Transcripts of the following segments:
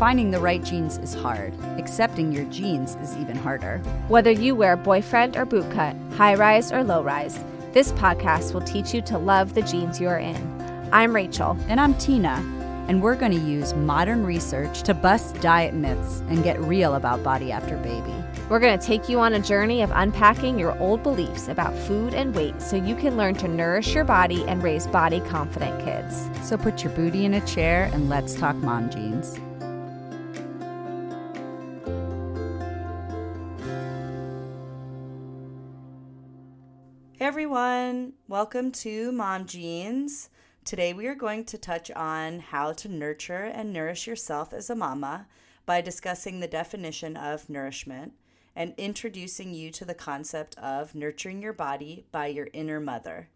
Finding the right jeans is hard. Accepting your jeans is even harder. Whether you wear boyfriend or boot cut, high rise or low rise, this podcast will teach you to love the jeans you're in. I'm Rachel. And I'm Tina. And we're going to use modern research to bust diet myths and get real about body after baby. We're going to take you on a journey of unpacking your old beliefs about food and weight so you can learn to nourish your body and raise body-confident kids. So put your booty in a chair and let's talk mom jeans. Hey everyone, welcome to Mom Jeans. Today we are going to touch on how to nurture and nourish yourself as a mama by discussing the definition of nourishment and introducing you to the concept of nurturing your body by your inner mother.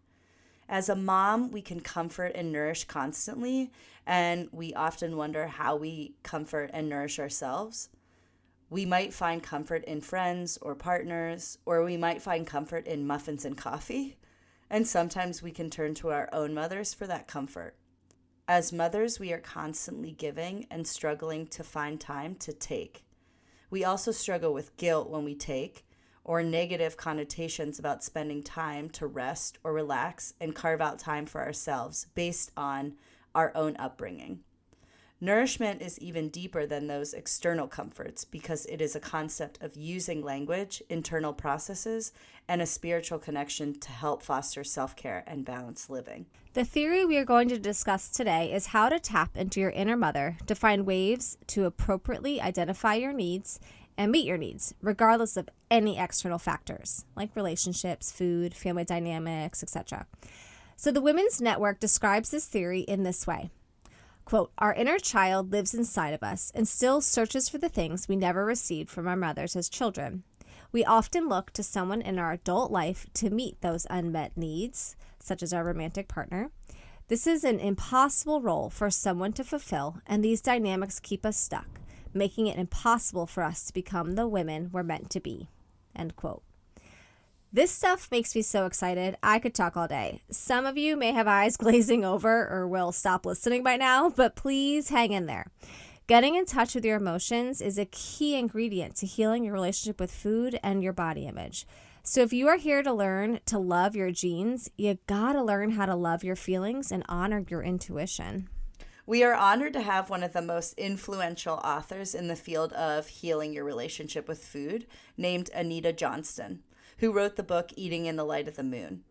As a mom, we can comfort and nourish constantly, and we often wonder how we comfort and nourish ourselves. We might find comfort in friends or partners, or we might find comfort in muffins and coffee. And sometimes we can turn to our own mothers for that comfort. As mothers, we are constantly giving and struggling to find time to take. We also struggle with guilt when we take, or negative connotations about spending time to rest or relax and carve out time for ourselves based on our own upbringing. Nourishment is even deeper than those external comforts because it is a concept of using language, internal processes, and a spiritual connection to help foster self-care and balanced living. The theory we are going to discuss today is how to tap into your inner mother to find ways to appropriately identify your needs and meet your needs, regardless of any external factors like relationships, food, family dynamics, etc. So the Women's Network describes this theory in this way. Quote, our inner child lives inside of us and still searches for the things we never received from our mothers as children. We often look to someone in our adult life to meet those unmet needs, such as our romantic partner. This is an impossible role for someone to fulfill, and these dynamics keep us stuck, making it impossible for us to become the women we're meant to be. End quote. This stuff makes me so excited. I could talk all day. Some of you may have eyes glazing over or will stop listening by now, but please hang in there. Getting in touch with your emotions is a key ingredient to healing your relationship with food and your body image. So if you are here to learn to love your genes, you gotta learn how to love your feelings and honor your intuition. We are honored to have one of the most influential authors in the field of healing your relationship with food, named Anita Johnston, who wrote the book Eating in the Light of the Moon.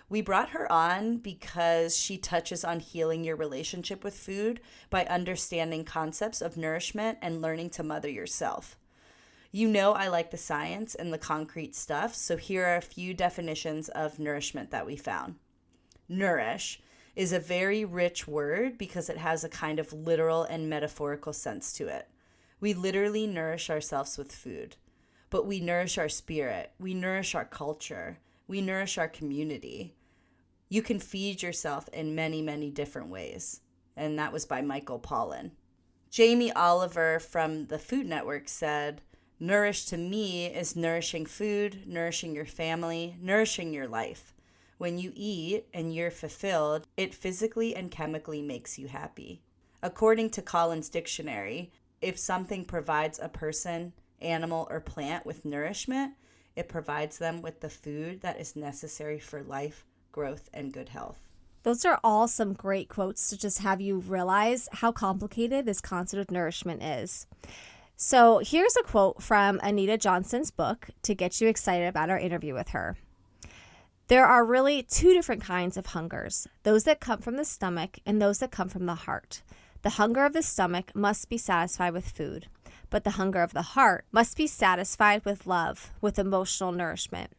We brought her on because she touches on healing your relationship with food by understanding concepts of nourishment and learning to mother yourself. You know I like the science and the concrete stuff, so here are a few definitions of nourishment that we found. Nourish is a very rich word because it has a kind of literal and metaphorical sense to it. We literally nourish ourselves with food. But we nourish our spirit, we nourish our culture, we nourish our community. You can feed yourself in many, many different ways. And that was by Michael Pollan. Jamie Oliver from the Food Network said, nourish to me is nourishing food, nourishing your family, nourishing your life. When you eat and you're fulfilled, it physically and chemically makes you happy. According to Collins Dictionary, if something provides a person, animal, or plant with nourishment, it provides them with the food that is necessary for life, growth, and good health. Those are all some great quotes to just have you realize how complicated this concept of nourishment is. So here's a quote from Anita Johnston's book to get you excited about our interview with her. There are really two different kinds of hungers, those that come from the stomach and those that come from the heart. The hunger of the stomach must be satisfied with food, but the hunger of the heart must be satisfied with love, with emotional nourishment.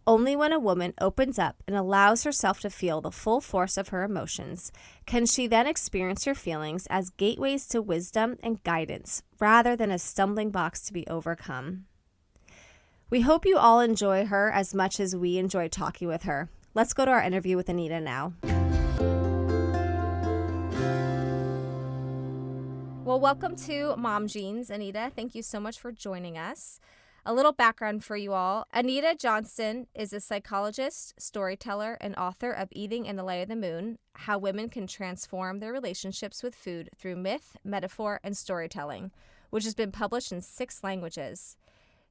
Only when a woman opens up and allows herself to feel the full force of her emotions can she then experience her feelings as gateways to wisdom and guidance, rather than a stumbling blocks to be overcome. We hope you all enjoy her as much as we enjoy talking with her. Let's go to our interview with Anita now. Well, welcome to Mom Jeans, Anita. Thank you so much for joining us. A little background for you all. Anita Johnston is a psychologist, storyteller, and author of Eating in the Light of the Moon: How Women Can Transform Their Relationships with Food Through Myth, Metaphor, and Storytelling, which has been published in 6 languages.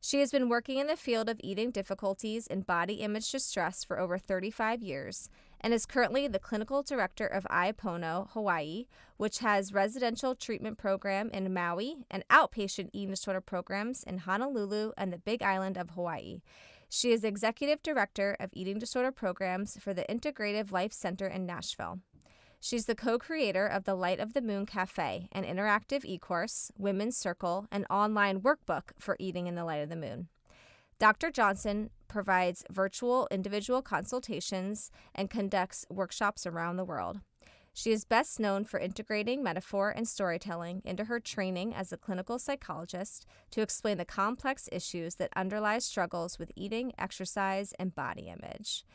She has been working in the field of eating difficulties and body image distress for over 35 years and is currently the clinical director of Iapono, Hawaii, which has residential treatment program in Maui and outpatient eating disorder programs in Honolulu and the Big Island of Hawaii. She is executive director of eating disorder programs for the Integrative Life Center in Nashville. She's the co-creator of the Light of the Moon Cafe, an interactive e-course, women's circle, and online workbook for eating in the light of the moon. Dr. Johnston provides virtual individual consultations and conducts workshops around the world. She is best known for integrating metaphor and storytelling into her training as a clinical psychologist to explain the complex issues that underlie struggles with eating, exercise, and body image.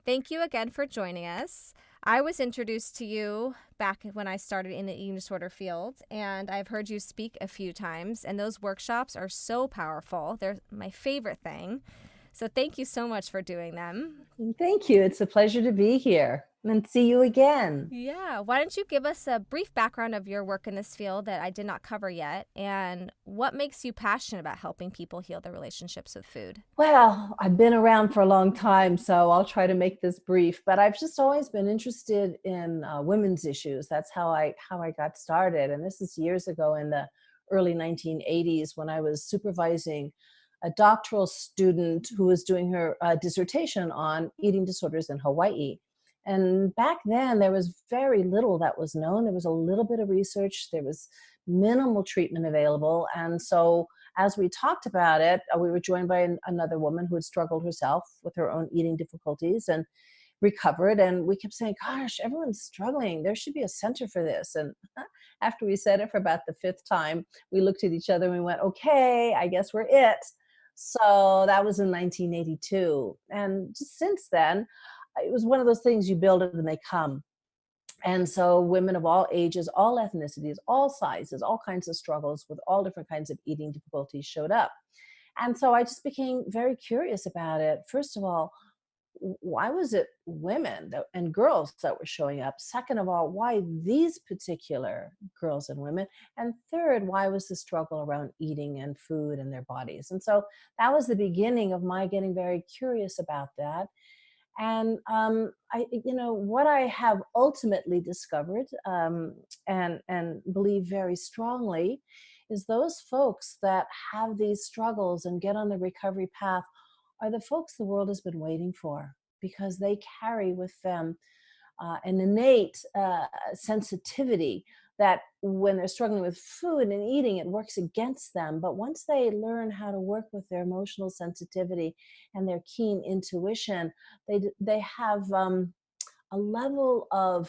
Thank you again for joining us. I was introduced to you back when I started in the eating disorder field, and I've heard you speak a few times, and those workshops are so powerful. They're my favorite thing. So thank you so much for doing them. Thank you. It's a pleasure to be here and see you again. Yeah. Why don't you give us a brief background of your work in this field that I did not cover yet, and what makes you passionate about helping people heal their relationships with food? Well, I've been around for a long time, so I'll try to make this brief, but I've just always been interested in women's issues. That's how I got started. And this is years ago in the early 1980s when I was supervising a doctoral student who was doing her dissertation on eating disorders in Hawaii. And back then, there was very little that was known. There was a little bit of research. There was minimal treatment available. And so as we talked about it, we were joined by another woman who had struggled herself with her own eating difficulties and recovered. And we kept saying, gosh, everyone's struggling. There should be a center for this. And after we said it for about the 5th time, we looked at each other and we went, okay, I guess we're it. So that was in 1982. And just since then, it was one of those things you build it and they come. And so women of all ages, all ethnicities, all sizes, all kinds of struggles with all different kinds of eating difficulties showed up. And so I just became very curious about it. First of all, why was it women and girls that were showing up? Second of all, why these particular girls and women? And third, why was the struggle around eating and food and their bodies? And so that was the beginning of my getting very curious about that. And what I have ultimately discovered and believe very strongly is those folks that have these struggles and get on the recovery path are the folks the world has been waiting for, because they carry with them an innate sensitivity that when they're struggling with food and eating, it works against them. But once they learn how to work with their emotional sensitivity and their keen intuition, they have a level of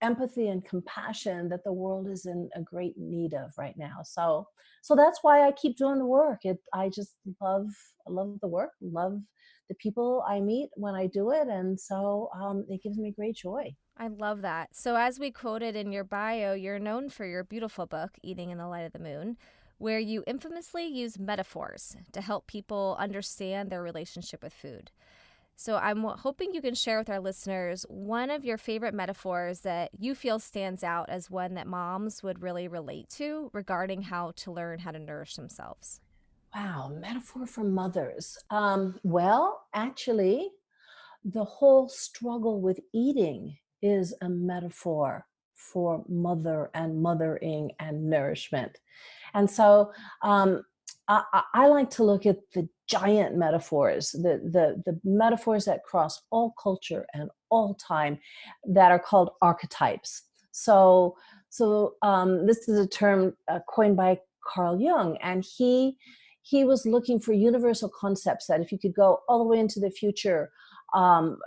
empathy and compassion that the world is in a great need of right now. So that's why I keep doing the work. I just love the work, love the people I meet when I do it, and so it gives me great joy. I love that. So as we quoted in your bio, you're known for your beautiful book, Eating in the Light of the Moon, where you infamously use metaphors to help people understand their relationship with food. So I'm hoping you can share with our listeners one of your favorite metaphors that you feel stands out as one that moms would really relate to regarding how to learn how to nourish themselves. Wow, metaphor for mothers. Well, actually, the whole struggle with eating is a metaphor for mother and mothering and nourishment. And so I like to look at the giant metaphors, the metaphors that cross all culture and all time, that are called archetypes. So this is a term coined by Carl Jung, and he was looking for universal concepts that if you could go all the way into the future,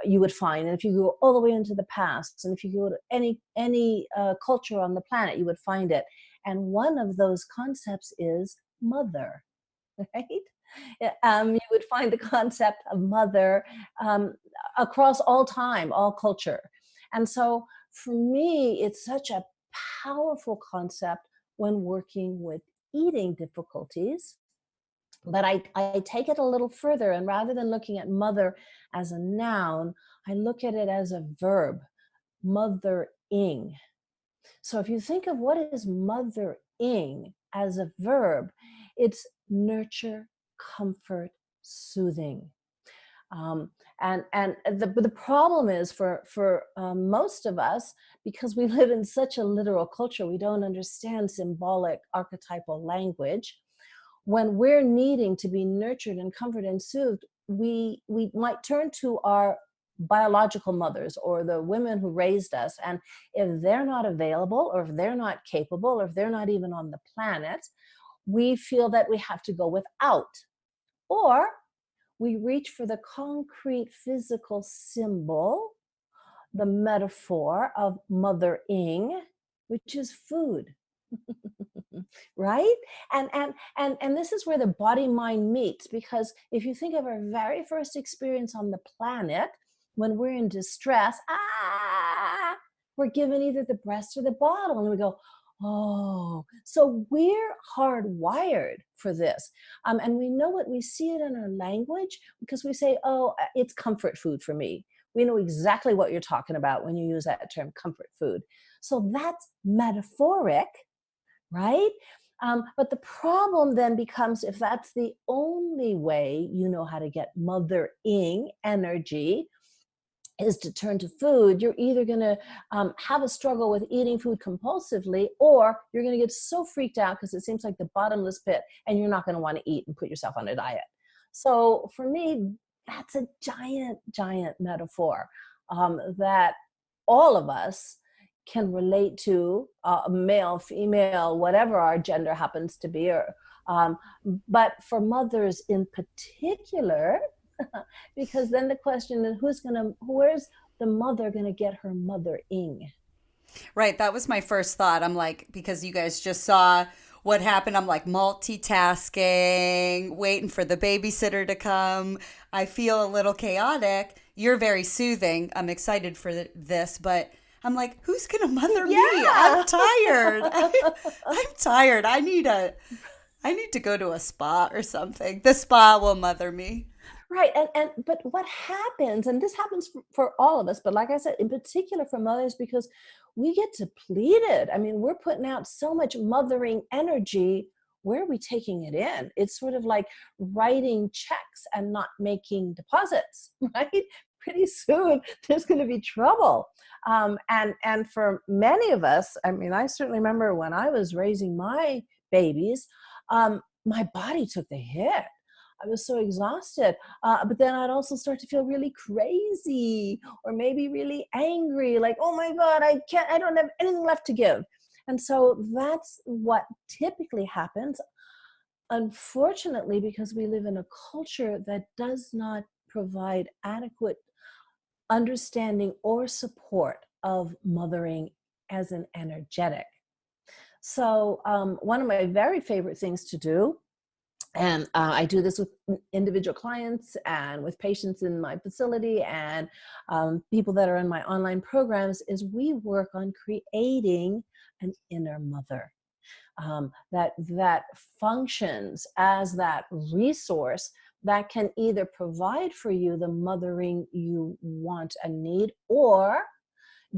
you would find, and if you go all the way into the past, and if you go to any culture on the planet, you would find it. And one of those concepts is mother, right? You would find the concept of mother across all time, all culture. And so for me, it's such a powerful concept when working with eating difficulties, But I take it a little further, and rather than looking at mother as a noun, I look at it as a verb, mothering. So if you think of what is mothering as a verb, it's nurture, comfort, soothing. Um, and the problem is for most of us, because we live in such a literal culture, we don't understand symbolic archetypal language. When we're needing to be nurtured and comforted and soothed, we might turn to our biological mothers or the women who raised us. And if they're not available, or if they're not capable, or if they're not even on the planet, we feel that we have to go without. Or we reach for the concrete physical symbol, the metaphor of mothering, which is food. Right? And this is where the body mind meets, because if you think of our very first experience on the planet, when we're in distress, we're given either the breast or the bottle, and we go, oh. So we're hardwired for this. And we know it, we see it in our language, because we say, oh, it's comfort food for me. We know exactly what you're talking about when you use that term, comfort food. So that's metaphoric, right? But the problem then becomes, if that's the only way you know how to get mothering energy is to turn to food, you're either going to have a struggle with eating food compulsively, or you're going to get so freaked out because it seems like the bottomless pit, and you're not going to want to eat and put yourself on a diet. So for me, that's a giant, giant metaphor that all of us can relate to, male, female, whatever our gender happens to be. But for mothers in particular, because then the question is, where's the mother gonna get her mothering? Right. That was my first thought. I'm like, because you guys just saw what happened, I'm like multitasking, waiting for the babysitter to come. I feel a little chaotic. You're very soothing. I'm excited for this, but I'm like, who's going to mother me? I'm Yeah. tired. I'm tired. I need to go to a spa or something. The spa will mother me. Right. And but what happens, and this happens for all of us, but like I said, in particular for mothers, because we get depleted. I mean, we're putting out so much mothering energy. Where are we taking it in? It's sort of like writing checks and not making deposits, right? Pretty soon there's going to be trouble. And for many of us, I mean, I certainly remember when I was raising my babies, my body took the hit. I was so exhausted. But then I'd also start to feel really crazy, or maybe really angry, like, oh my God, I don't have anything left to give. And so that's what typically happens, unfortunately, because we live in a culture that does not provide adequate understanding or support of mothering as an energetic. So one of my very favorite things to do, and I do this with individual clients and with patients in my facility, and people that are in my online programs, is we work on creating an inner mother that functions as that resource that can either provide for you the mothering you want and need, or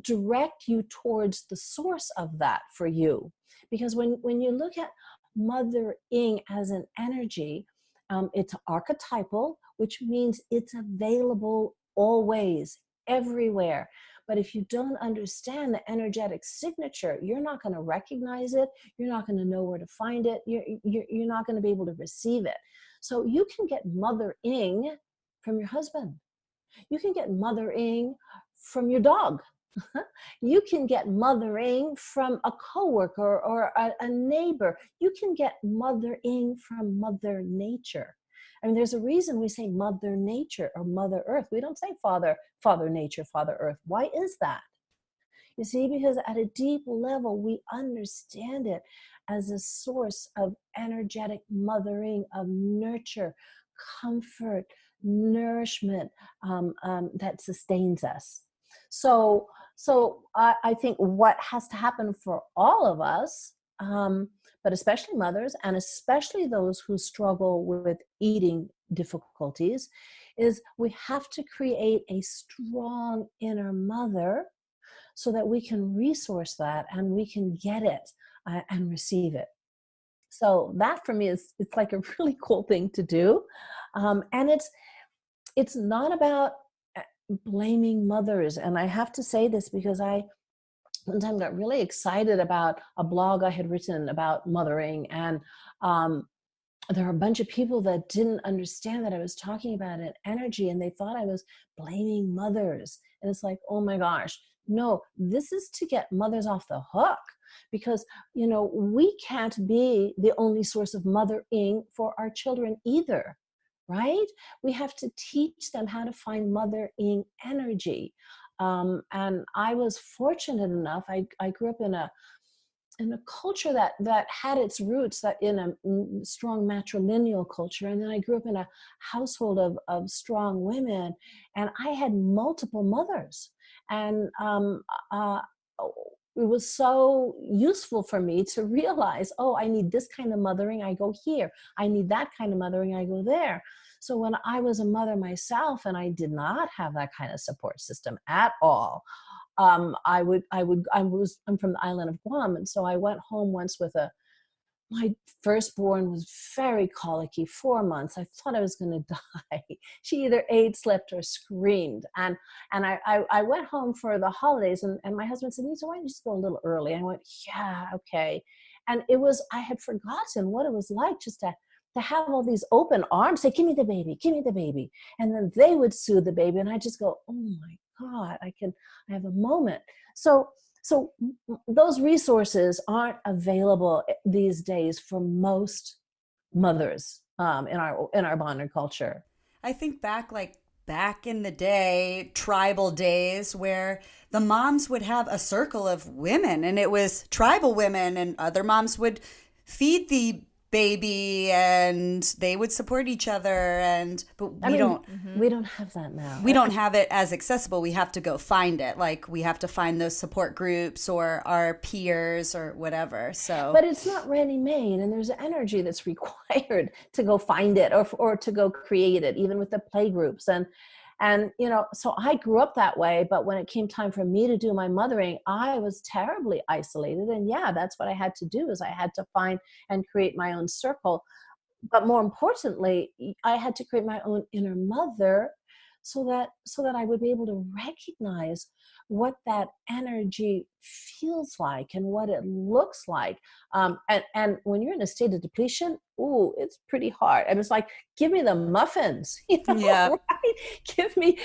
direct you towards the source of that for you. Because when you look at mothering as an energy, it's archetypal, which means it's available always, everywhere. But if you don't understand the energetic signature, you're not going to recognize it. You're not going to know where to find it. You're not going to be able to receive it. So you can get mothering from your husband. You can get mothering from your dog. You can get mothering from a coworker or a neighbor. You can get mothering from Mother Nature. I mean, there's a reason we say Mother Nature or Mother Earth. We don't say Father Nature, Father Earth. Why is that? You see, because at a deep level, we understand it as a source of energetic mothering, of nurture, comfort, nourishment, that sustains us. So I think what has to happen for all of us, but especially mothers, and especially those who struggle with eating difficulties, is we have to create a strong inner mother so that we can resource that and we can get it and receive it. So that for me is, it's like a really cool thing to do. And it's not about blaming mothers. And I have to say this because I one time got really excited about a blog I had written about mothering, and there were a bunch of people that didn't understand that I was talking about an energy, and they thought I was blaming mothers. And it's like, oh my gosh, no, this is to get mothers off the hook, because we can't be the only source of mothering for our children either, right? We have to teach them how to find mothering energy. And I was fortunate enough, I grew up in a culture that had its roots that in a strong matrilineal culture. And then I grew up in a household of strong women, and I had multiple mothers. And it was so useful for me to realize, oh, I need this kind of mothering, I go here. I need that kind of mothering, I go there. So when I was a mother myself and I did not have that kind of support system at all, I'm from the island of Guam. And so I went home once with my firstborn was very colicky, 4 months. I thought I was going to die. She either ate, slept, or screamed. And I went home for the holidays, and my husband said, Lisa, why don't you just go a little early? And I went, yeah, okay. And I had forgotten what it was like just to have all these open arms, say, give me the baby, give me the baby. And then they would soothe the baby. And I just go, oh my God, I have a moment. So those resources aren't available these days for most mothers in our modern culture. I think back in the day, tribal days, where the moms would have a circle of women, and it was tribal women, and other moms would feed the baby and they would support each other, but we don't have that now. We don't have it as accessible. We have to go find it. Like, we have to find those support groups or our peers or whatever. So but it's not ready-made, and there's energy that's required to go find it or to go create it, even with the play groups. And so I grew up that way, but when it came time for me to do my mothering, I was terribly isolated. And yeah, that's what I had to do, is I had to find and create my own circle. But more importantly, I had to create my own inner mother so that I would be able to recognize what that energy feels like and what it looks like. And when you're in a state of depletion, ooh, it's pretty hard. And it's like, give me the muffins, yeah. Right? Give me,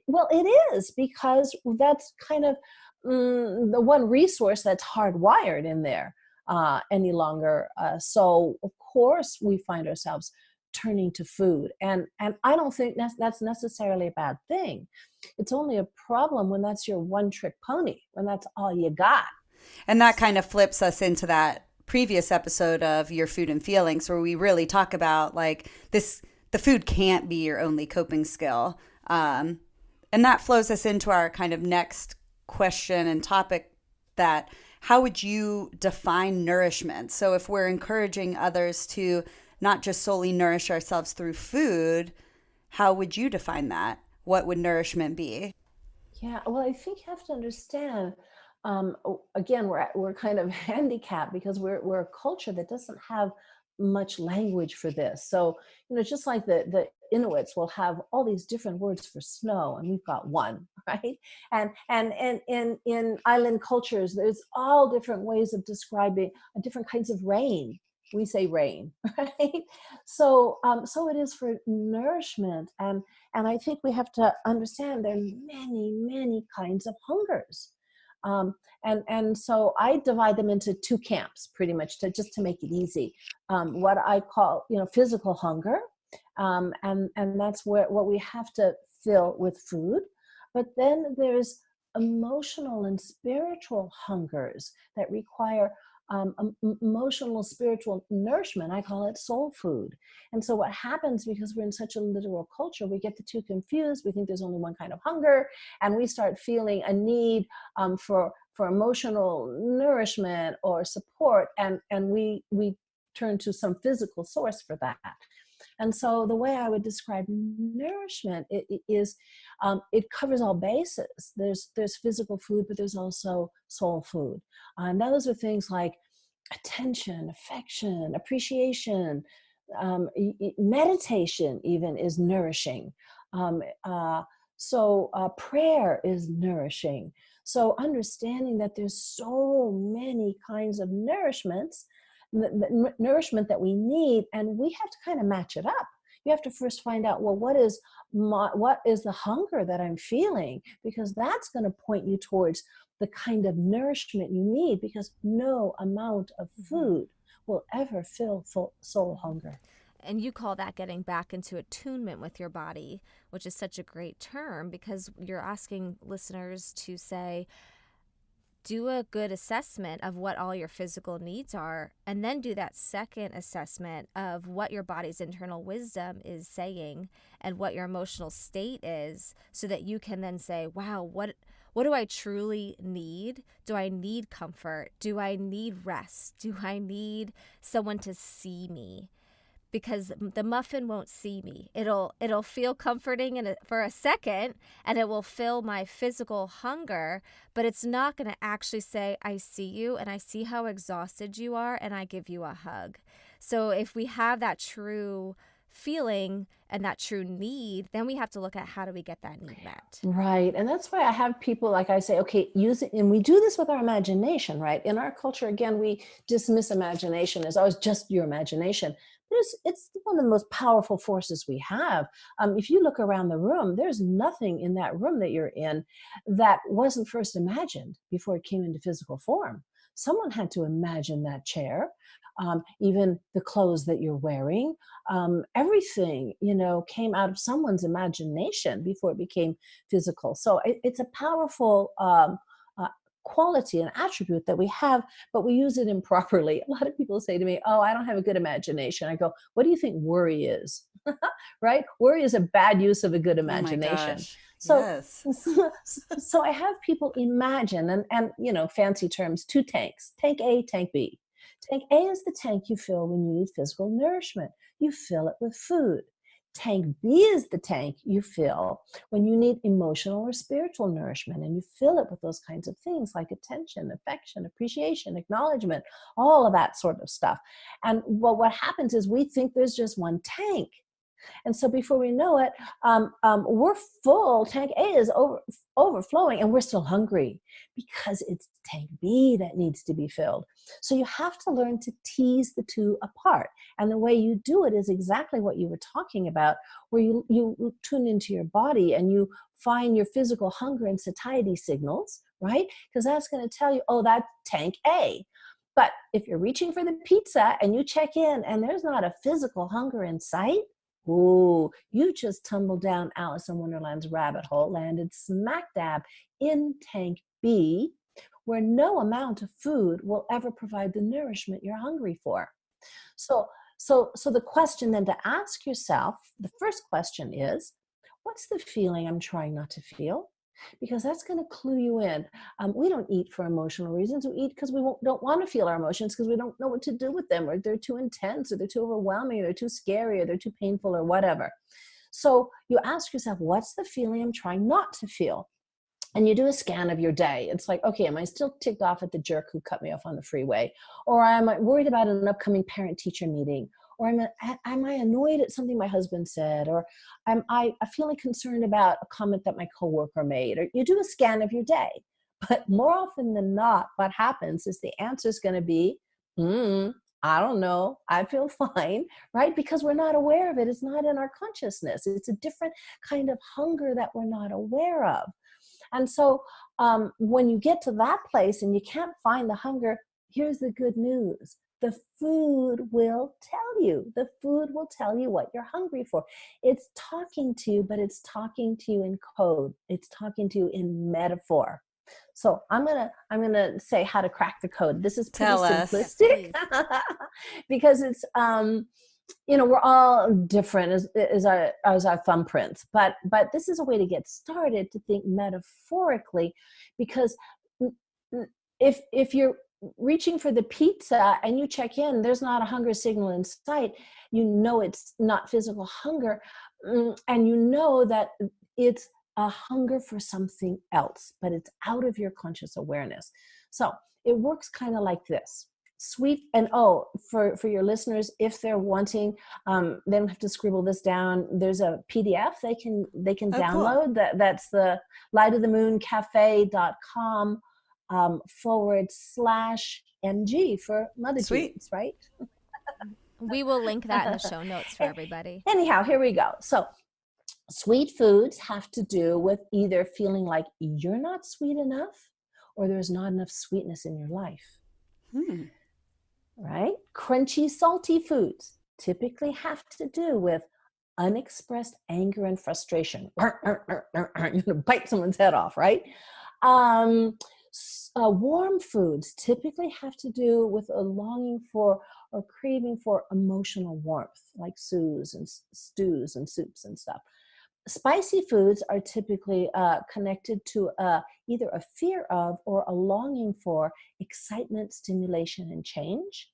well, it is, because that's kind of the one resource that's hardwired in there any longer. So of course we find ourselves turning to food. And I don't think that's necessarily a bad thing. It's only a problem when that's your one trick pony, when that's all you got. And that kind of flips us into that previous episode of Your Food and Feelings, where we really talk about the food can't be your only coping skill. And that flows us into our kind of next question and topic, that how would you define nourishment? So if we're encouraging others to not just solely nourish ourselves through food, how would you define that? What would nourishment be? Yeah, well, I think you have to understand, again, we're kind of handicapped because we're a culture that doesn't have much language for this. So, just like the Inuits will have all these different words for snow, and we've got one, right? And in island cultures, there's all different ways of describing different kinds of rain. We say rain, right? So it is for nourishment. And I think we have to understand there are many, many kinds of hungers. And so I divide them into two camps, pretty much, just to make it easy. What I call, physical hunger. And that's what we have to fill with food. But then there's emotional and spiritual hungers that require emotional, spiritual nourishment. I call it soul food. And so what happens, because we're in such a literal culture, we get the two confused. We think there's only one kind of hunger, and we start feeling a need for for emotional nourishment or support, and we turn to some physical source for that. And so the way I would describe nourishment is it covers all bases. There's physical food, but there's also soul food. And those are things like attention, affection, appreciation, meditation even is nourishing. Prayer is nourishing. So understanding that there's so many kinds of nourishment that we need, and we have to kind of match it up. You have to first find out, well, what is the hunger that I'm feeling? Because that's going to point you towards the kind of nourishment you need, because no amount of food will ever fill soul hunger. And you call that getting back into attunement with your body, which is such a great term, because you're asking listeners to say, do a good assessment of what all your physical needs are, and then do that second assessment of what your body's internal wisdom is saying and what your emotional state is, so that you can then say, wow, what do I truly need? Do I need comfort? Do I need rest? Do I need someone to see me? Because the muffin won't see me. It'll feel comforting for a second, and it will fill my physical hunger, but it's not going to actually say, I see you, and I see how exhausted you are, and I give you a hug. So if we have that true feeling and that true need, then we have to look at how do we get that need met. Right. And that's why I have people, like I say, okay, use it. And we do this with our imagination, right? In our culture, again, we dismiss imagination as, oh, it's just your imagination. But it's one of the most powerful forces we have. If you look around the room, there's nothing in that room that you're in that wasn't first imagined before it came into physical form. Someone had to imagine that chair. Even the clothes that you're wearing, everything, came out of someone's imagination before it became physical. So it's a powerful quality and attribute that we have, but we use it improperly. A lot of people say to me, oh, I don't have a good imagination. I go, what do you think worry is? Right? Worry is a bad use of a good imagination. Oh my gosh. So, yes. so I have people imagine, and fancy terms, two tanks, tank A, tank B. Tank A is the tank you fill when you need physical nourishment. You fill it with food. Tank B is the tank you fill when you need emotional or spiritual nourishment, and you fill it with those kinds of things like attention, affection, appreciation, acknowledgement, all of that sort of stuff. And what happens is we think there's just one tank. And so before we know it, we're full. Tank A is overflowing, and we're still hungry because it's tank B that needs to be filled. So you have to learn to tease the two apart. And the way you do it is exactly what you were talking about, where you tune into your body and you find your physical hunger and satiety signals, right? Because that's going to tell you, oh, that's tank A. But if you're reaching for the pizza and you check in and there's not a physical hunger in sight, ooh, you just tumbled down Alice in Wonderland's rabbit hole, landed smack dab in tank B, where no amount of food will ever provide the nourishment you're hungry for. So the question then to ask yourself, the first question is, what's the feeling I'm trying not to feel? Because that's going to clue you in. We don't eat for emotional reasons. We eat because we don't want to feel our emotions, because we don't know what to do with them, or they're too intense, or they're too overwhelming, or they're too scary, or they're too painful, or whatever. So you ask yourself, what's the feeling I'm trying not to feel? And you do a scan of your day. It's like, okay, am I still ticked off at the jerk who cut me off on the freeway? Or am I worried about an upcoming parent-teacher meeting? Or am I annoyed at something my husband said? Or am I feeling concerned about a comment that my coworker made? Or you do a scan of your day. But more often than not, what happens is the answer is going to be, I don't know, I feel fine, right? Because we're not aware of it. It's not in our consciousness. It's a different kind of hunger that we're not aware of. And so when you get to that place and you can't find the hunger, here's the good news. The food will tell you. The food will tell you what you're hungry for. It's talking to you, but it's talking to you in code. It's talking to you in metaphor. So I'm gonna say how to crack the code. This is pretty simplistic because it's we're all different as our thumbprints, but this is a way to get started to think metaphorically, because if you're reaching for the pizza and you check in, there's not a hunger signal in sight, you know it's not physical hunger, and you know that it's a hunger for something else, but it's out of your conscious awareness. So it works kind of like this. Sweet, and for your listeners, if they're wanting, they don't have to scribble this down. There's a PDF they can download. Cool. That's the lightofthemooncafé.com /MG for mother Sweet. jeans, right? We will link that in the show notes for everybody. Anyhow, here we go. So sweet foods have to do with either feeling like you're not sweet enough or there's not enough sweetness in your life. Right? Crunchy, salty foods typically have to do with unexpressed anger and frustration. You're going to bite someone's head off, right? Warm foods typically have to do with a longing for or craving for emotional warmth, like stews and soups and stuff. Spicy foods are typically connected to either a fear of or a longing for excitement, stimulation, and change.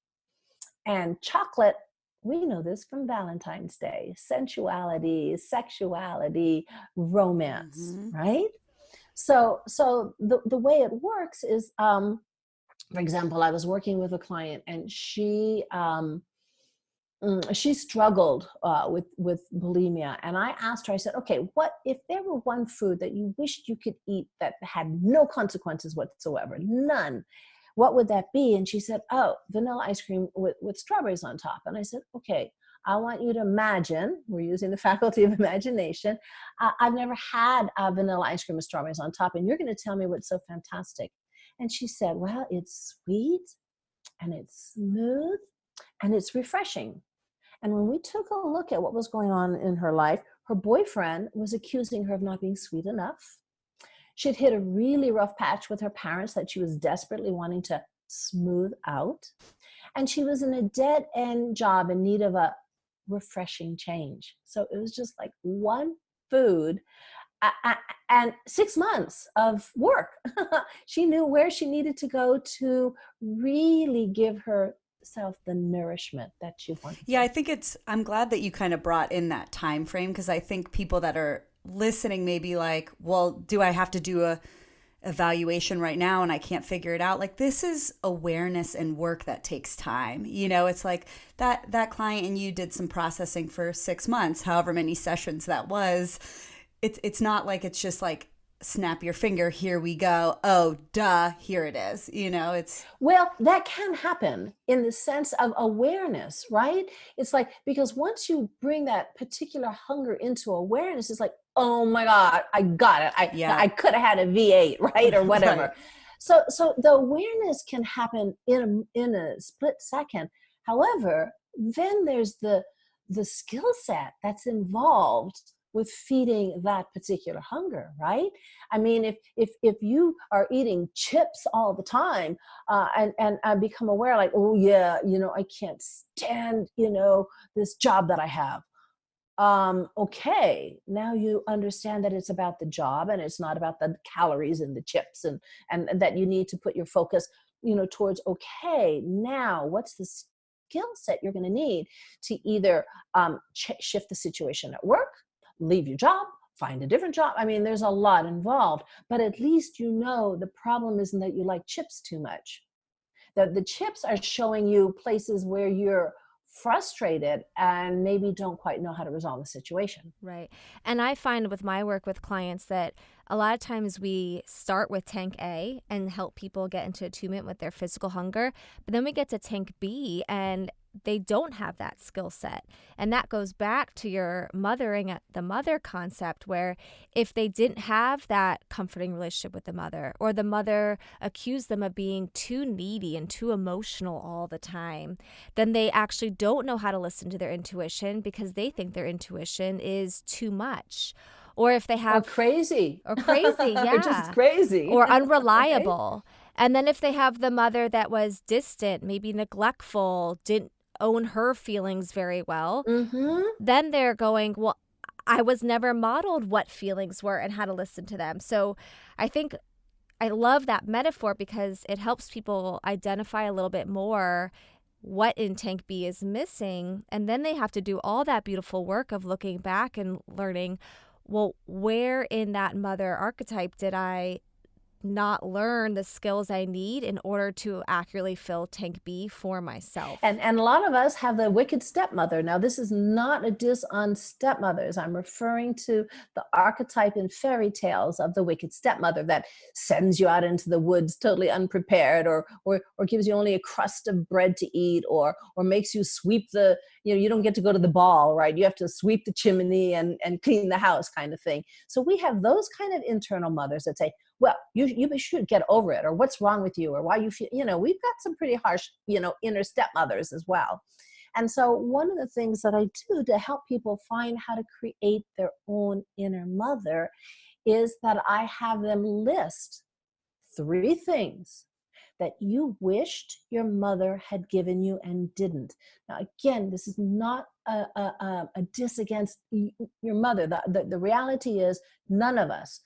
And chocolate, we know this from Valentine's Day, sensuality, sexuality, romance, right? So the way it works is, for example, I was working with a client and she struggled with bulimia, and I asked her, I said, okay, what if there were one food that you wished you could eat that had no consequences whatsoever, none, what would that be? And she said, vanilla ice cream with strawberries on top. And I said, okay, I want you to imagine, we're using the faculty of imagination, I've never had vanilla ice cream with strawberries on top, and you're going to tell me what's so fantastic. And she said, well, it's sweet and it's smooth and it's refreshing. And when we took a look at what was going on in her life, her boyfriend was accusing her of not being sweet enough. She'd hit a really rough patch with her parents that she was desperately wanting to smooth out. And she was in a dead-end job in need of a refreshing change. So it was just like one food and 6 months of work. She knew where she needed to go to really give herself the nourishment that she wanted. Yeah, I think I'm glad that you kind of brought in that time frame, because I think people that are listening may be like, well, do I have to do a evaluation right now and I can't figure it out? Like, this is awareness and work that takes time. You know, it's like that client and you did some processing for 6 months, however many sessions that was. It's not like it's just like snap your finger, here we go, oh duh, here it is. You know, it's, well, that can happen in the sense of awareness, right? It's like, because once you bring that particular hunger into awareness, it's like, oh my God, I got it. I could have had a V8, right? Or whatever. Right. So the awareness can happen in a split second. However, then there's the skill set that's involved with feeding that particular hunger, right? I mean, if you are eating chips all the time, and I become aware, like, oh yeah, you know, I can't stand, you know, this job that I have. Okay, now you understand that it's about the job and it's not about the calories in the chips, and that you need to put your focus, you know, towards, okay, now what's the skill set you're going to need to either shift the situation at work, leave your job, find a different job. I mean, there's a lot involved, but at least you know the problem isn't that you like chips too much. The chips are showing you places where you're frustrated and maybe don't quite know how to resolve the situation. Right. And I find with my work with clients that a lot of times we start with tank A and help people get into attunement with their physical hunger, but then we get to tank B and they don't have that skill set. And that goes back to your mothering at the mother concept, where if they didn't have that comforting relationship with the mother, or the mother accused them of being too needy and too emotional all the time, then they actually don't know how to listen to their intuition because they think their intuition is too much. Or if they have... Or crazy, yeah. Or just crazy. Or unreliable. Right? And then if they have the mother that was distant, maybe neglectful, didn't own her feelings very well, then they're going, well, I was never modeled what feelings were and how to listen to them. So I think I love that metaphor because it helps people identify a little bit more what in tank B is missing. And then they have to do all that beautiful work of looking back and learning, well, where in that mother archetype did I not learn the skills I need in order to accurately fill tank B for myself. And a lot of us have the wicked stepmother. Now, this is not a diss on stepmothers. I'm referring to the archetype in fairy tales of the wicked stepmother that sends you out into the woods totally unprepared, or gives you only a crust of bread to eat, or makes you sweep you don't get to go to the ball, right? You have to sweep the chimney and clean the house, kind of thing. So we have those kind of internal mothers that say, well, you should get over it, or what's wrong with you, or why you feel, we've got some pretty harsh, inner stepmothers as well. And so one of the things that I do to help people find how to create their own inner mother is that I have them list 3 things that you wished your mother had given you and didn't. Now, again, this is not a diss against your mother. The reality is none of us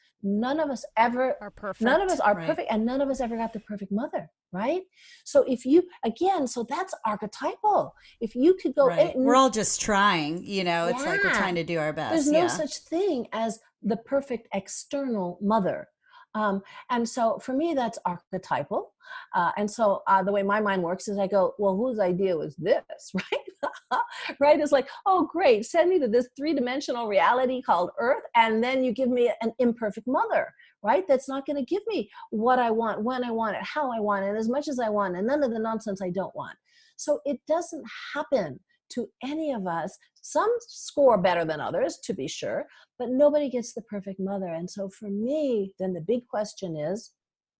ever Are perfect. None of us are Right. perfect, and none of us ever got the perfect mother, right? So if you, again, so that's archetypal. If you could go, Right. We're all just trying, it's like we're Yeah. trying to do our best. There's no Yeah. such thing as the perfect external mother. And so for me, that's archetypal. And so the way my mind works is I go, well, whose idea was this, right? Right? It's like, oh, great. Send me to this 3-dimensional reality called Earth. And then you give me an imperfect mother, right? That's not going to give me what I want, when I want it, how I want it, as much as I want, and none of the nonsense I don't want. So it doesn't happen to any of us. Some score better than others, to be sure, but nobody gets the perfect mother. And so for me, then the big question is,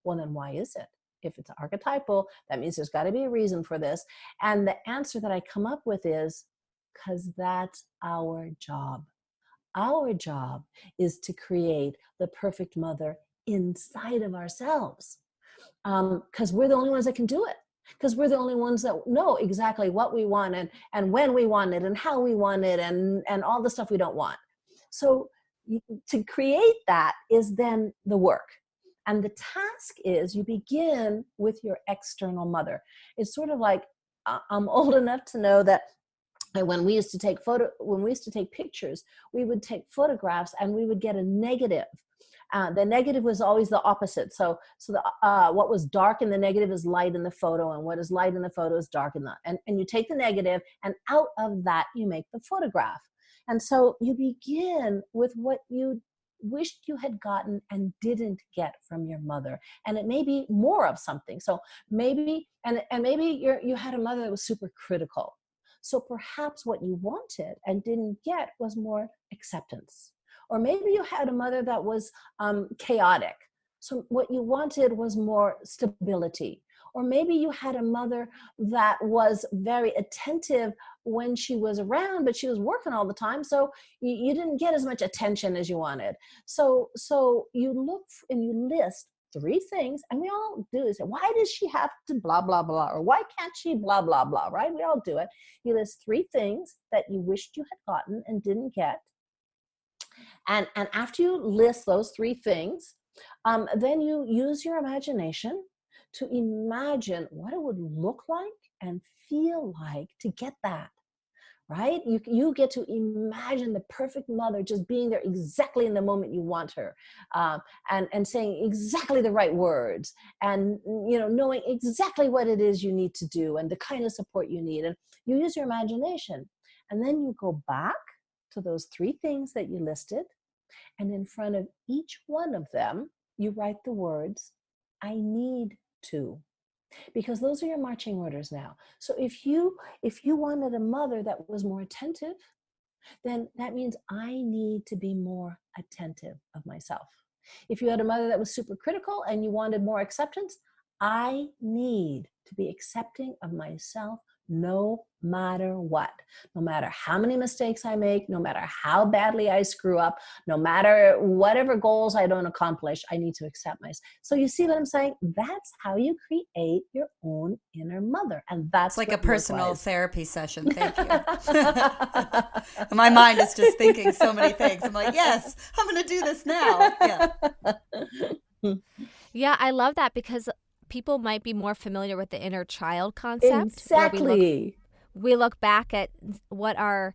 well, then why is it? If it's archetypal, that means there's got to be a reason for this. And the answer that I come up with is, because that's our job. Our job is to create the perfect mother inside of ourselves, because we're the only ones that can do it. Because we're the only ones that know exactly what we want, and when we want it, and how we want it, and all the stuff we don't want. So to create that is then the work. And the task is you begin with your external mother. It's sort of like, I'm old enough to know that when we used to take pictures, we would take photographs and we would get a negative. The negative was always the opposite. So what was dark in the negative is light in the photo, and what is light in the photo is dark in the, and you take the negative, and out of that you make the photograph. And so you begin with what you wished you had gotten and didn't get from your mother. And it may be more of something. So maybe, and maybe you had a mother that was super critical. So perhaps what you wanted and didn't get was more acceptance. Or maybe you had a mother that was chaotic. So what you wanted was more stability. Or maybe you had a mother that was very attentive when she was around, but she was working all the time. So you didn't get as much attention as you wanted. So you look and you list 3 things, and we all do is, why does she have to blah, blah, blah, or why can't she blah, blah, blah, right? We all do it. You list 3 things that you wished you had gotten and didn't get. And after you list those 3 things, then you use your imagination to imagine what it would look like and feel like to get that, right? You get to imagine the perfect mother just being there exactly in the moment you want her, and saying exactly the right words, and knowing exactly what it is you need to do and the kind of support you need. And you use your imagination, and then you go back to those 3 things that you listed, and in front of each one of them, you write the words, I need to. Because those are your marching orders now. So if you wanted a mother that was more attentive, then that means I need to be more attentive of myself. If you had a mother that was super critical and you wanted more acceptance, I need to be accepting of myself no matter what. No matter how many mistakes I make, no matter how badly I screw up, no matter whatever goals I don't accomplish, I need to accept myself. So you see what I'm saying? That's how you create your own inner mother. And that's It's like a what personal work-wise. therapy session. Thank you. My mind is just thinking so many things. I'm like, yes, I'm going to do this now. Yeah. Yeah, I love that because people might be more familiar with the inner child concept where Exactly. we look back at what our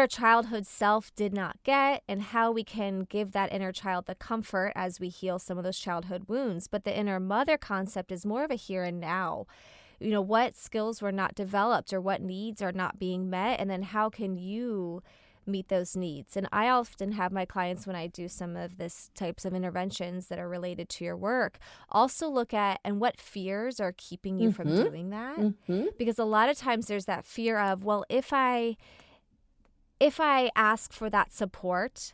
childhood self did not get and how we can give that inner child the comfort as we heal some of those childhood wounds. But the inner mother concept is more of a here and now. You know, what skills were not developed or what needs are not being met, and then how can you meet those needs? And I often have my clients, when I do some of this types of interventions that are related to your work, also look at and what fears are keeping you from Mm-hmm. doing that. Mm-hmm. Because a lot of times there's that fear of, well, if I ask for that support,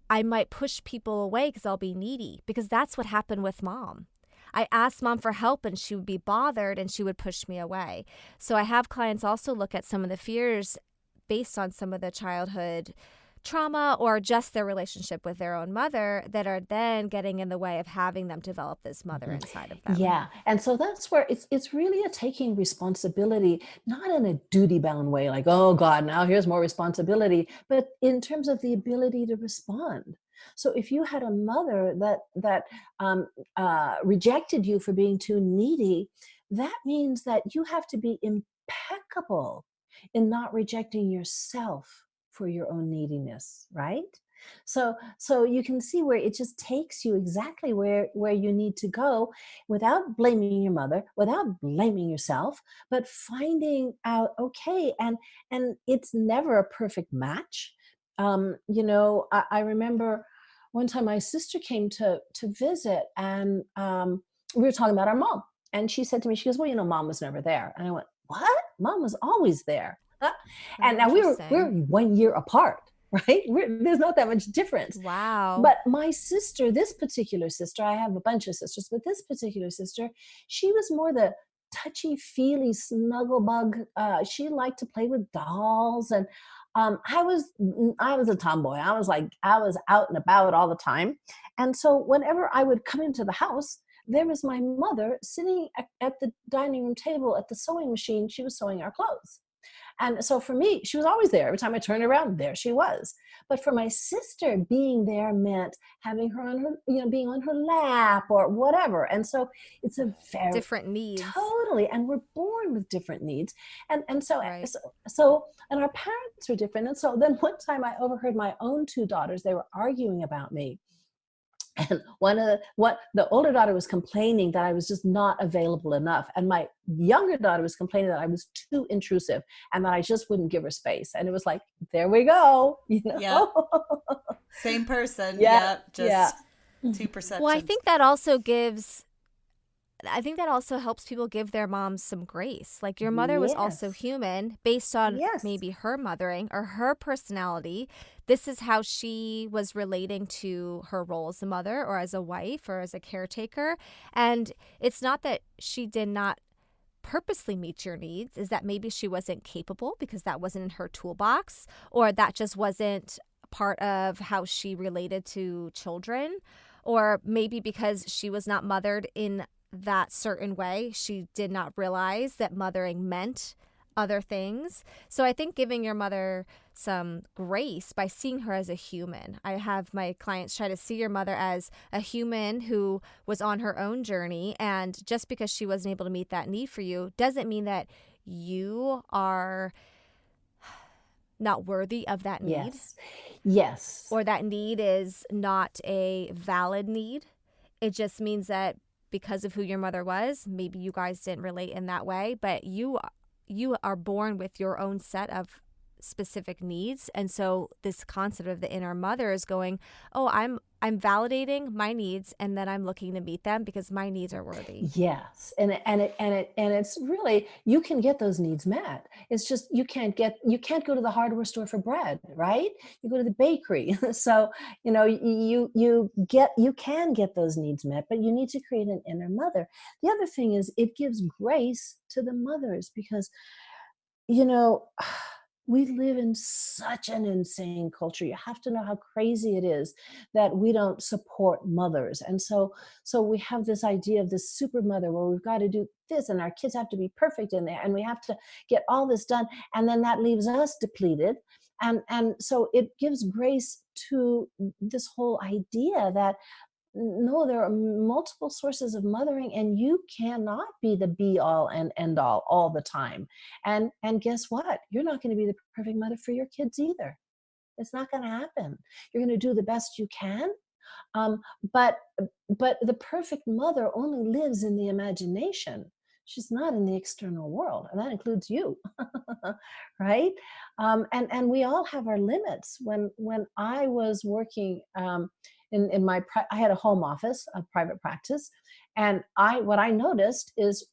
I might push people away because I'll be needy, because that's what happened with mom. I asked mom for help and she would be bothered and she would push me away. So I have clients also look at some of the fears based on some of the childhood trauma or just their relationship with their own mother that are then getting in the way of having them develop this mother inside of them. Yeah. And so that's where it's really a taking responsibility, not in a duty bound way, like, oh God, now here's more responsibility, but in terms of the ability to respond. So if you had a mother that rejected you for being too needy, that means that you have to be impeccable in not rejecting yourself for your own neediness, right? So you can see where it just takes you exactly where you need to go, without blaming your mother, without blaming yourself, but finding out, okay, and it's never a perfect match. I remember one time my sister came to visit, and we were talking about our mom, and she said to me, she goes, well, mom was never there. And I went, what? Mom was always there. Huh? Oh, And now we're interesting. 1 year apart, right? There's not that much difference. Wow. But my sister, this particular sister, I have a bunch of sisters, but this particular sister, she was more the touchy feely snuggle bug. She liked to play with dolls, and I was a tomboy. I was out and about all the time, and so whenever I would come into the house, there was my mother sitting at the dining room table at the sewing machine. She was sewing our clothes. And so for me, she was always there. Every time I turned around, there she was. But for my sister, being there meant having her on her, being on her lap or whatever. And so it's a very Different needs. totally, and we're born with different needs. And so, Right. and our parents were different. And so then one time I overheard my own two daughters, they were arguing about me. And what the older daughter was complaining that I was just not available enough, and my younger daughter was complaining that I was too intrusive and that I just wouldn't give her space. And it was like, there we go, Yep. Same person. Yeah, Yep. yeah. Just two Well, perceptions. I think that also helps people give their moms some grace. Like, your mother was also Yes, human based on yes, maybe her mothering or her personality. This is how she was relating to her role as a mother or as a wife or as a caretaker. And it's not that she did not purposely meet your needs, is that maybe she wasn't capable because that wasn't in her toolbox, or that just wasn't part of how she related to children, or maybe because she was not mothered in that certain way, she did not realize that mothering meant other things. So I think giving your mother some grace by seeing her as a human. I have my clients try to see your mother as a human who was on her own journey, and just because she wasn't able to meet that need for you doesn't mean that you are not worthy of that need, yes, yes, or that need is not a valid need. It just means that because of who your mother was, maybe you guys didn't relate in that way, but you are born with your own set of specific needs. And so this concept of the inner mother is going, oh, I'm validating my needs, and then I'm looking to meet them because my needs are worthy. yes. And it's really, you can get those needs met. It's just you can't go to the hardware store for bread, right? You go to the bakery. So you can get those needs met, but you need to create an inner mother. The other thing is, it gives grace to the mothers, because you know we live in such an insane culture. You have to know how crazy it is that we don't support mothers. And so we have this idea of this super mother where we've got to do this, and our kids have to be perfect in there, and we have to get all this done, and then that leaves us depleted. And so it gives grace to this whole idea that No, there are multiple sources of mothering, and you cannot be the be all and end all the time. And guess what? You're not going to be the perfect mother for your kids either. It's not going to happen. You're going to do the best you can, um, but but the perfect mother only lives in the imagination. She's not in the external world, and that includes you, right? And we all have our limits. When I was working in my, I had a home office, a private practice, and what I noticed is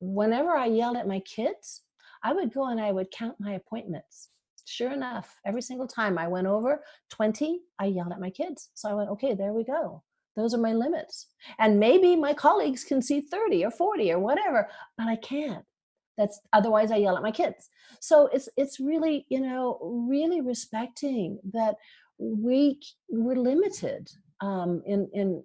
whenever I yelled at my kids, I would go and I would count my appointments. Sure enough, every single time I went over 20, I yelled at my kids. So I went, okay, there we go. Those are my limits. And maybe my colleagues can see 30 or 40 or whatever, but I can't. That's otherwise I yell at my kids. So it's really, really respecting that we're limited in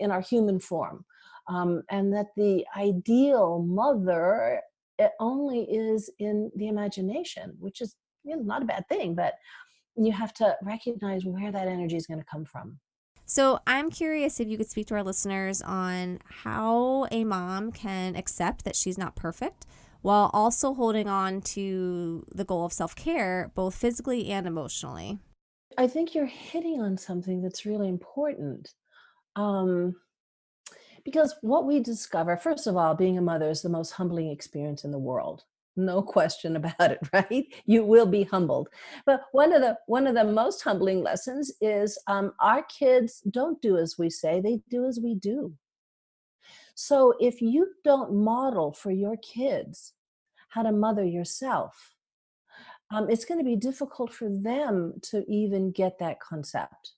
our human form, and that the ideal mother, it only is in the imagination, which is not a bad thing, but you have to recognize where that energy is going to come from. So I'm curious if you could speak to our listeners on how a mom can accept that she's not perfect while also holding on to the goal of self-care, both physically and emotionally. I think you're hitting on something that's really important. Um, because what we discover, first of all, being a mother is the most humbling experience in the world. No question about it, right? You will be humbled. But one of the most humbling lessons is our kids don't do as we say; they do as we do. So if you don't model for your kids how to mother yourself, it's going to be difficult for them to even get that concept.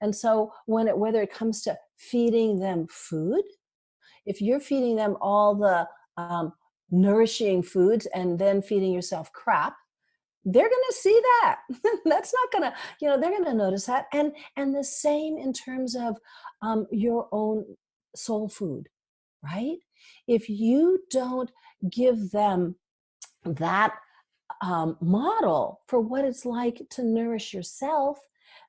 And so whether it comes to feeding them food, if you're feeding them all the nourishing foods and then feeding yourself crap, they're going to see that. That's not going to, they're going to notice that. And the same in terms of your own soul food, right? If you don't give them that model for what it's like to nourish yourself,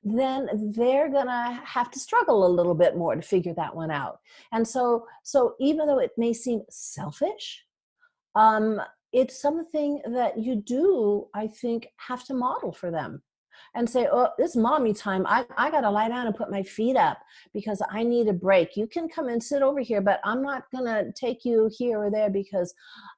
then they're gonna have to struggle a little bit more to figure that one out. And so even though it may seem selfish, um, it's something that you do, I think, have to model for them and say, oh, this mommy time. I got to lie down and put my feet up because I need a break. You can come and sit over here, but I'm not going to take you here or there because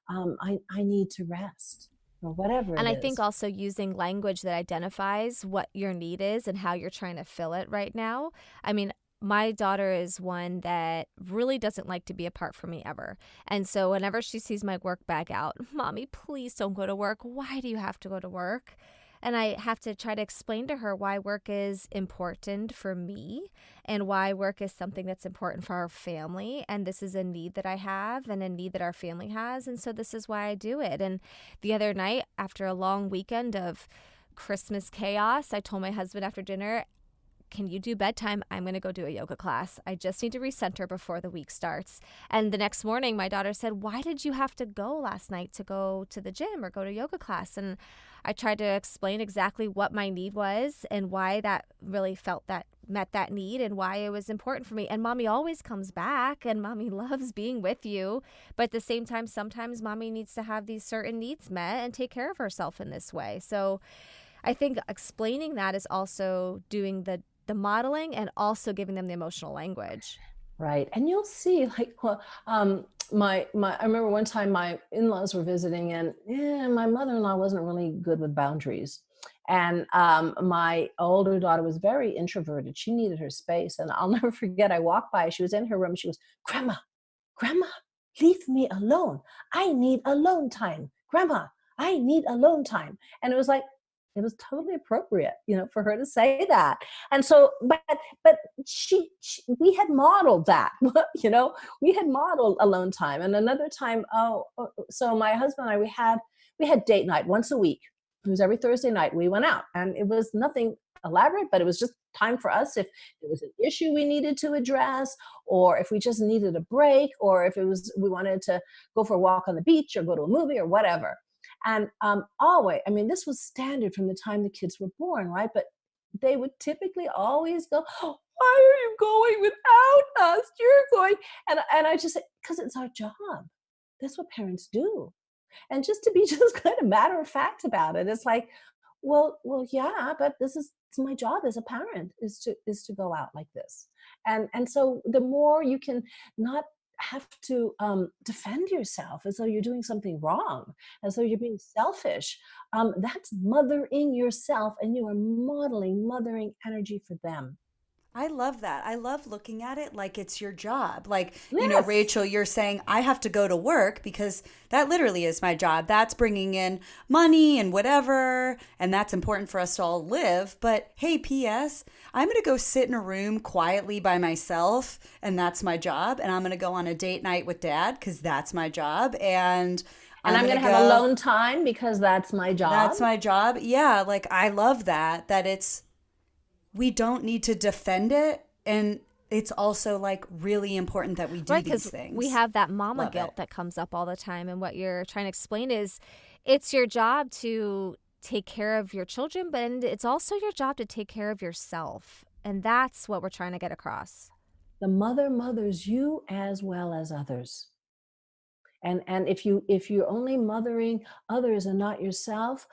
I need to rest or whatever And it I think is. also using language that identifies what your need is and how you're trying to fill it right now. I mean, my daughter is one that really doesn't like to be apart from me ever. And so whenever she sees my work bag out, Mommy, please don't go to work. Why do you have to go to work? And I have to try to explain to her why work is important for me and why work is something that's important for our family. And this is a need that I have and a need that our family has. And so this is why I do it. And the other night, after a long weekend of Christmas chaos, I told my husband after dinner, can you do bedtime? I'm going to go do a yoga class. I just need to recenter before the week starts. And the next morning, my daughter said, why did you have to go last night to go to the gym or go to yoga class? And I tried to explain exactly what my need was and why that really felt that met that need and why it was important for me. And Mommy always comes back and Mommy loves being with you. But at the same time, sometimes Mommy needs to have these certain needs met and take care of herself in this way. So I think explaining that is also doing the modeling and also giving them the emotional language. Right. And you'll see, like, well, I remember one time my in-laws were visiting, and my mother-in-law wasn't really good with boundaries. And my older daughter was very introverted. She needed her space. And I'll never forget, I walked by, she was in her room. She goes, Grandma, leave me alone. I need alone time. Grandma, I need alone time. And it was like, it was totally appropriate, for her to say that. And so, but we had modeled that, we had modeled alone time. And another time, so my husband and I, we had date night once a week. It was every Thursday night we went out, and it was nothing elaborate, but it was just time for us if there was an issue we needed to address, or if we just needed a break, or if we wanted to go for a walk on the beach or go to a movie or whatever. And always, I mean, this was standard from the time the kids were born, right? But they would typically always go, why are you going must, you're going. And I just say, because it's our job. That's what parents do. And just to be just kind of matter of fact about it, it's like, well, yeah, but it's my job as a parent is to go out like this. And so the more you can not have to defend yourself as though you're doing something wrong, as though you're being selfish, that's mothering yourself, and you are modeling mothering energy for them. I love that. I love looking at it like it's your job. Like, Yes. Rachel, you're saying I have to go to work because that literally is my job. That's bringing in money and whatever, and that's important for us to all live. But hey, P.S., I'm going to go sit in a room quietly by myself, and that's my job. And I'm going to go on a date night with dad because that's my job. And And I'm going to have alone time because that's my job. That's my job. Yeah, like I love that we don't need to defend it, and it's also like really important that we do these things. We have that mama guilt that comes up all the time, and what you're trying to explain is it's your job to take care of your children, but it's also your job to take care of yourself, and that's what we're trying to get across. The mother mothers you as well as others. And if you're only mothering others and not yourself,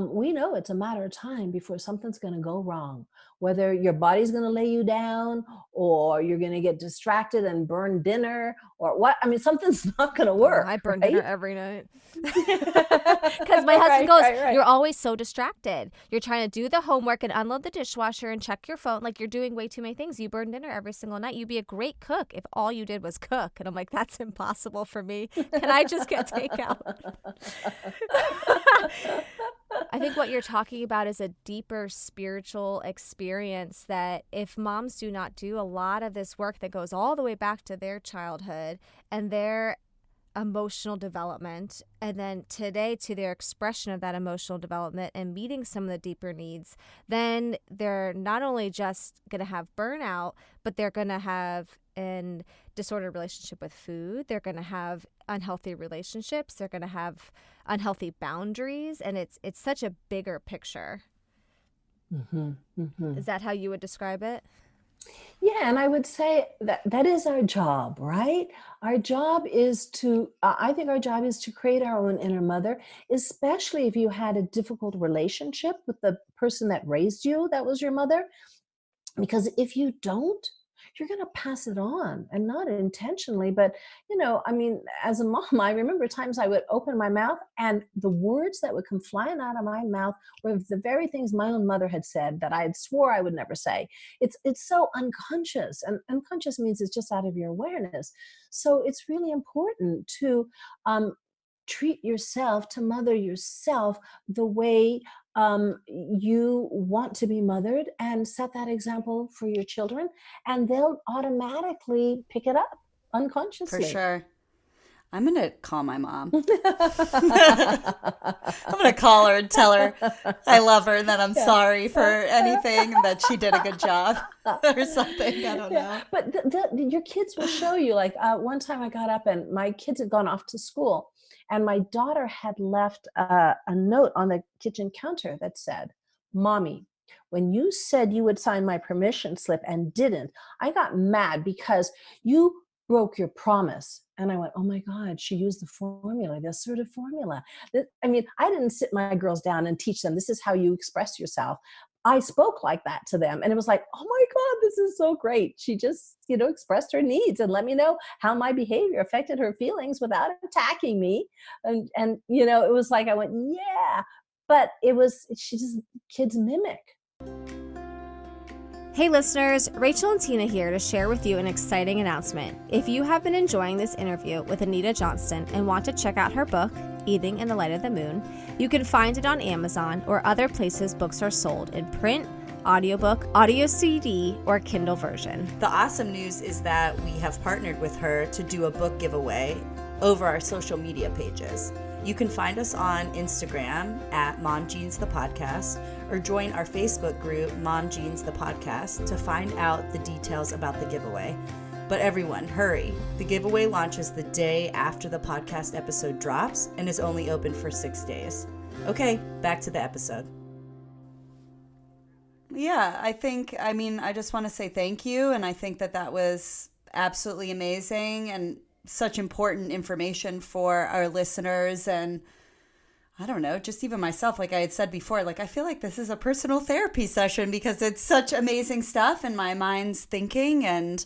we know it's a matter of time before something's going to go wrong. Whether your body's going to lay you down, or you're going to get distracted and burn dinner, or what. I mean, something's not going to work. I burn dinner every night. Because my husband goes, You're always so distracted. You're trying to do the homework and unload the dishwasher and check your phone. Like, you're doing way too many things. You burn dinner every single night. You'd be a great cook if all you did was cook. And I'm like, that's impossible for me. Can I just get takeout? I think what you're talking about is a deeper spiritual experience that if moms do not do a lot of this work that goes all the way back to their childhood and their emotional development, and then today to their expression of that emotional development and meeting some of the deeper needs, then they're not only just going to have burnout, but they're going to have an disordered relationship with food. They're going to have unhealthy relationships. They're going to have unhealthy boundaries. And it's such a bigger picture. Mm-hmm, mm-hmm. Is that how you would describe it? Yeah, and I would say that is our job, right? Our job is I think our job is to create our own inner mother, especially if you had a difficult relationship with the person that raised you, that was your mother. Because if you don't, you're going to pass it on, and not intentionally. But, I mean, as a mom, I remember times I would open my mouth and the words that would come flying out of my mouth were the very things my own mother had said that I had swore I would never say. It's so unconscious, and unconscious means it's just out of your awareness. So it's really important to treat yourself, to mother yourself the way you want to be mothered, and set that example for your children, and they'll automatically pick it up unconsciously. For sure. I'm going to call my mom. I'm going to call her and tell her I love her and that I'm sorry for anything, and that she did a good job or something. I don't know. But your kids will show you. Like one time I got up and my kids had gone off to school, and my daughter had left a note on the kitchen counter that said, "Mommy, when you said you would sign my permission slip and didn't, I got mad because you broke your promise." And I went, oh my God, she used the formula, the assertive formula. I mean, I didn't sit my girls down and teach them, this is how you express yourself. I spoke like that to them. And it was like, oh my God, this is so great. She just, expressed her needs and let me know how my behavior affected her feelings without attacking me. And it was like, I went, yeah, but she just, kids mimic. Hey listeners, Rachel and Tina here to share with you an exciting announcement. If you have been enjoying this interview with Anita Johnston and want to check out her book, Eating in the Light of the Moon, you can find it on Amazon or other places books are sold in print, audiobook, audio CD, or Kindle version. The awesome news is that we have partnered with her to do a book giveaway over our social media pages. You can find us on Instagram at Mom Jeans the Podcast, or join our Facebook group, Mom Jeans the Podcast, to find out the details about the giveaway. But everyone, hurry. The giveaway launches the day after the podcast episode drops and is only open for 6 days. Okay, back to the episode. Yeah, I just want to say thank you. And I think that was absolutely amazing and such important information for our listeners. And I don't know, just even myself, like I had said before, like I feel like this is a personal therapy session because it's such amazing stuff and my mind's thinking. And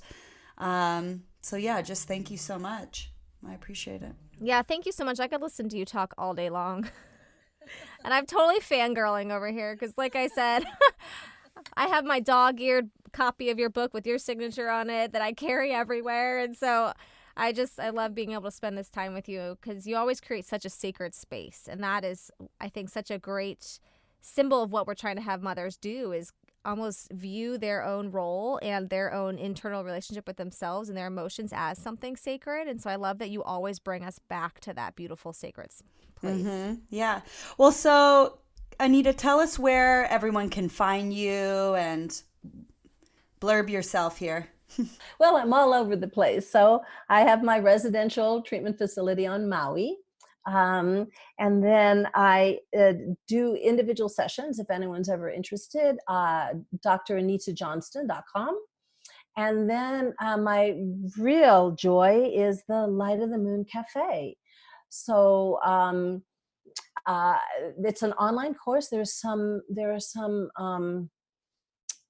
so yeah, just thank you so much. I appreciate it. Yeah, thank you so much. I could listen to you talk all day long. And I'm totally fangirling over here because, like I said, I have my dog-eared copy of your book with your signature on it that I carry everywhere. And so I love being able to spend this time with you because you always create such a sacred space. And that is, I think, such a great symbol of what we're trying to have mothers do is almost view their own role and their own internal relationship with themselves and their emotions as something sacred. And so I love that you always bring us back to that beautiful sacred place. Mm-hmm. Yeah. Well, so Anita, tell us where everyone can find you and blurb yourself here. Well, I'm all over the place. So I have my residential treatment facility on Maui. And then I do individual sessions if anyone's ever interested, dranitajohnston.com. And then my real joy is the Light of the Moon Cafe. So it's an online course. There are some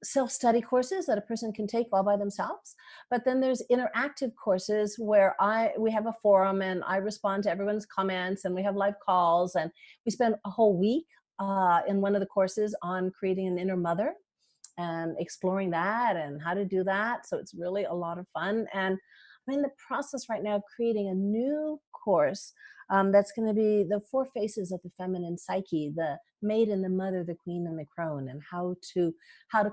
self-study courses that a person can take all by themselves, but then there's interactive courses where we have a forum and I respond to everyone's comments and we have live calls and we spend a whole week in one of the courses on creating an inner mother and exploring that and how to do that. So it's really a lot of fun. And I'm in the process right now of creating a new course that's going to be the 4 phases of the feminine psyche, the maiden, the mother, the queen, and the crone, and how to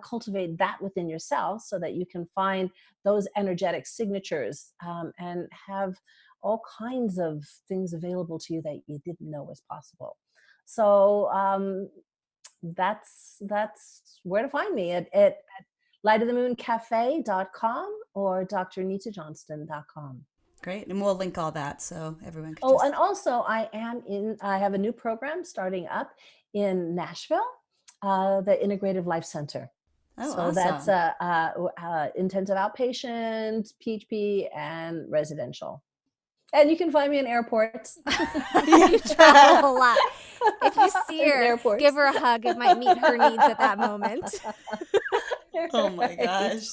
cultivate that within yourself so that you can find those energetic signatures and have all kinds of things available to you that you didn't know was possible. So that's where to find me at lightofthemooncafe.com or dranitajohnston.com. Great. And we'll link all that so everyone can and also I have a new program starting up in Nashville, the Integrative Life Center. Oh, so awesome. That's intensive outpatient, PHP, and residential. And you can find me in airports. You travel a lot. If you see her, give her a hug. It might meet her needs at that moment. Oh my gosh.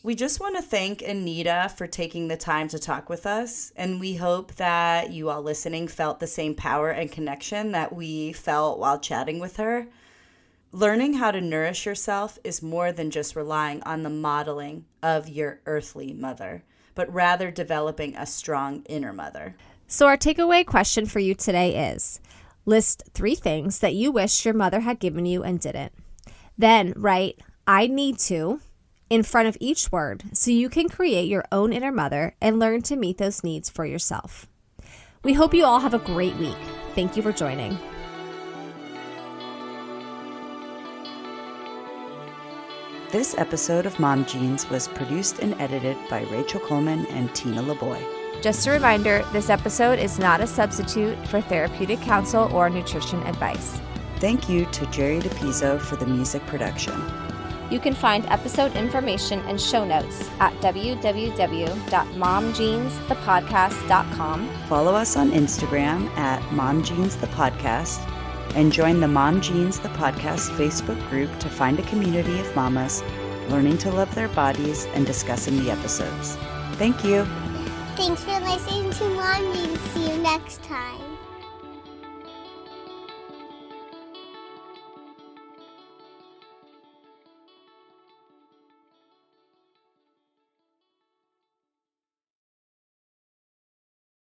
We just want to thank Anita for taking the time to talk with us, and we hope that you all listening felt the same power and connection that we felt while chatting with her. Learning how to nourish yourself is more than just relying on the modeling of your earthly mother, but rather developing a strong inner mother. So our takeaway question for you today is, list 3 things that you wish your mother had given you and didn't. Then write, I need to, in front of each word so you can create your own inner mother and learn to meet those needs for yourself. We hope you all have a great week. Thank you for joining. This episode of Mom Jeans was produced and edited by Rachel Coleman and Tina LeBoy. Just a reminder, this episode is not a substitute for therapeutic counsel or nutrition advice. Thank you to Jerry DePizzo for the music production. You can find episode information and show notes at www.momjeansthepodcast.com. Follow us on Instagram at momjeansthepodcast and join the Mom Jeans the Podcast Facebook group to find a community of mamas learning to love their bodies and discussing the episodes. Thank you. Thanks for listening to Mom Jeans. See you next time.